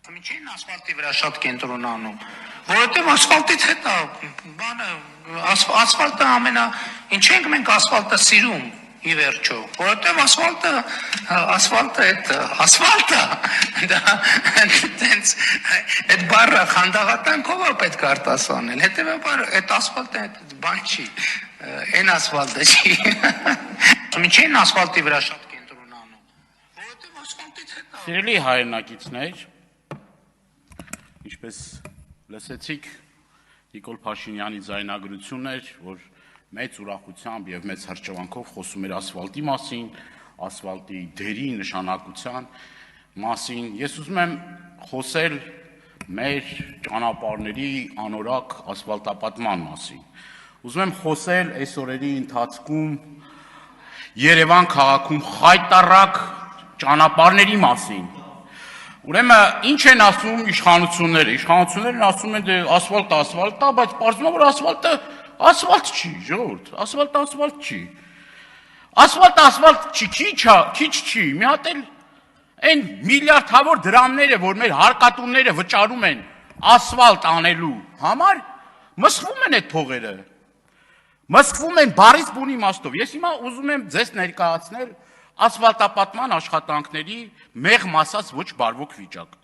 Միջին ասֆալտի վրա շատ կենտրոնանում, որովհետև ասֆալտից հետո ասֆալտը ինչ ենք մենք ասֆալտը սիրում ի վերջո, որովհետև ասֆալտը դա տենց այդ բառը խանդաղատանքով պետք է արտասանել, հետևաբար այդ ասֆալտը բան չի, այն ասֆալտը չի, միջին ասֆալտի վրա շատ կենտրոնանում, որովհետև ասֆալտից հետո Սիրելի հայրենակիցներ, ինչպես լսեցիք Նիկոլ Փաշինյանի ձայնագրությունն էր, որ մեծ ուրախությամբ եւ մեծ հրճվանքով խոսում էր ասֆալտի մասին, ասֆալտի դերի նշանակության մասին։ Ես ուզում եմ խոսել մեր ճանապարհների անորակ ասֆալտապատման մասին։ Ուզում եմ խոսել այս օրերի ընթացքում Երևան քաղաքում խայտառակ ճանապարհների մասին։ Ուրեմն ինչ են ասում իշխանությունները։ Իշխանություններն ասում են դե ասֆալտը, բայց պարզվում է որ ասֆալտը ասֆալտ չի, ժողովուրդ, ասֆալտ չի։ Ասֆալտ չի, քիչ չի։ Մի հատ էլ այն միլիարդավոր դրամները, որ մեր հարկատունները վճարում են ասֆալտ անելու համար, մսխվում են այդ փողերը։ Մսխվում են բառից բուն իմաստով։ Ես հիմա ուզում եմ ձեզ ներկայացնել ասֆալտապատման աշխատանքների մեղմ ասած ոչ բարվոք վիճակ։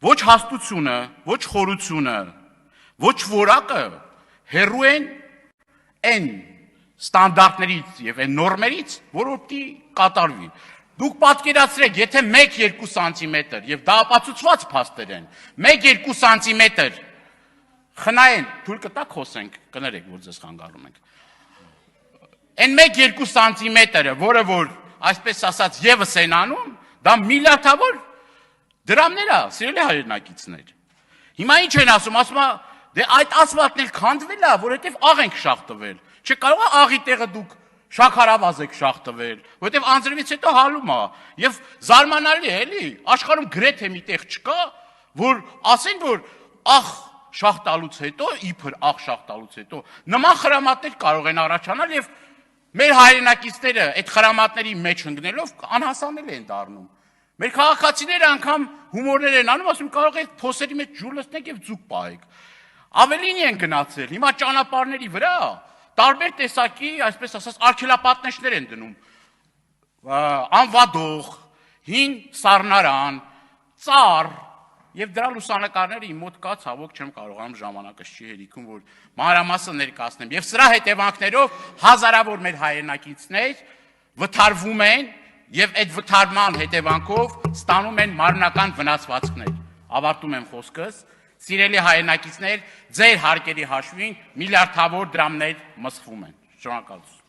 Ոչ հաստությունը, ոչ խորությունը, ոչ որակը հեռու են այն ստանդարտներից եւ այն նորմերից, որոնք կատարվի։ Դուք պատկերացրեք, եթե 1-2 սանտիմետր եւ դա ապացուցված փաստեր են, 1-2 սանտիմետր խնայեն, թույլ կտակ խոսենք, կներեք, որ ձեզ խանգարում ենք։ Այն 1-2 սանտիմետրը, որը որ այսպես ասած եւս են անում, դա միլիարդավոր դրամներ է, սիրելի հայրենակիցներ։ Հիմա ինչ են ասում դե այդ ասֆալտն էլ քանդվել է, որովհետեւ աղ ենք շախտվել։ Չկարող է աղի տեղը դուք շաքարավազ եք շախտվել, որովհետեւ անձրևից հետո հալում է։ Եվ զարմանալի է, էլի, աշխարհում գրեթե մի տեղ չկա, որ ասեն, որ աղ շախտալուց հետո, իբր աղ շախտալուց հետո նման խրամատներ կարող են առաջանալ եւ մեր հայրենակիցները այդ խրամատների մեջ ընկնելով անհասանելի են դառնում։ Մեր քաղաքացիները անգամ հումորներ են անում, ասում կարող եք փոսերի մեջ ջուր լցնեք եւ ձուկ պահեք։ Ավելին են գնացել, հիմա ճանապարհների վրա տարբեր տեսակի, այսպես ասած, արգելապատնեշներ են դնում։ Անվադող, հին սառնարան, ծառ եւ դրա լուսանկարները իմ մոտ կա, ցավոք չեմ կարողանում ժամանակս չի հերիքում, որ մանրամասը ներկայացնեմ։ Եվ սրա հետևանքներով հազարավոր մեր հայրենակիցներ վթարվում են եւ այդ վթարման հետևանքով ստանում են մարմնական վնասվածքներ։ Ավարտում եմ խոսքս։ Սիրելի հայրենակիցներ, ձեր հարկերի հաշվին միլիարդավոր դրամներ մսխվում են։ Շնորհակալություն։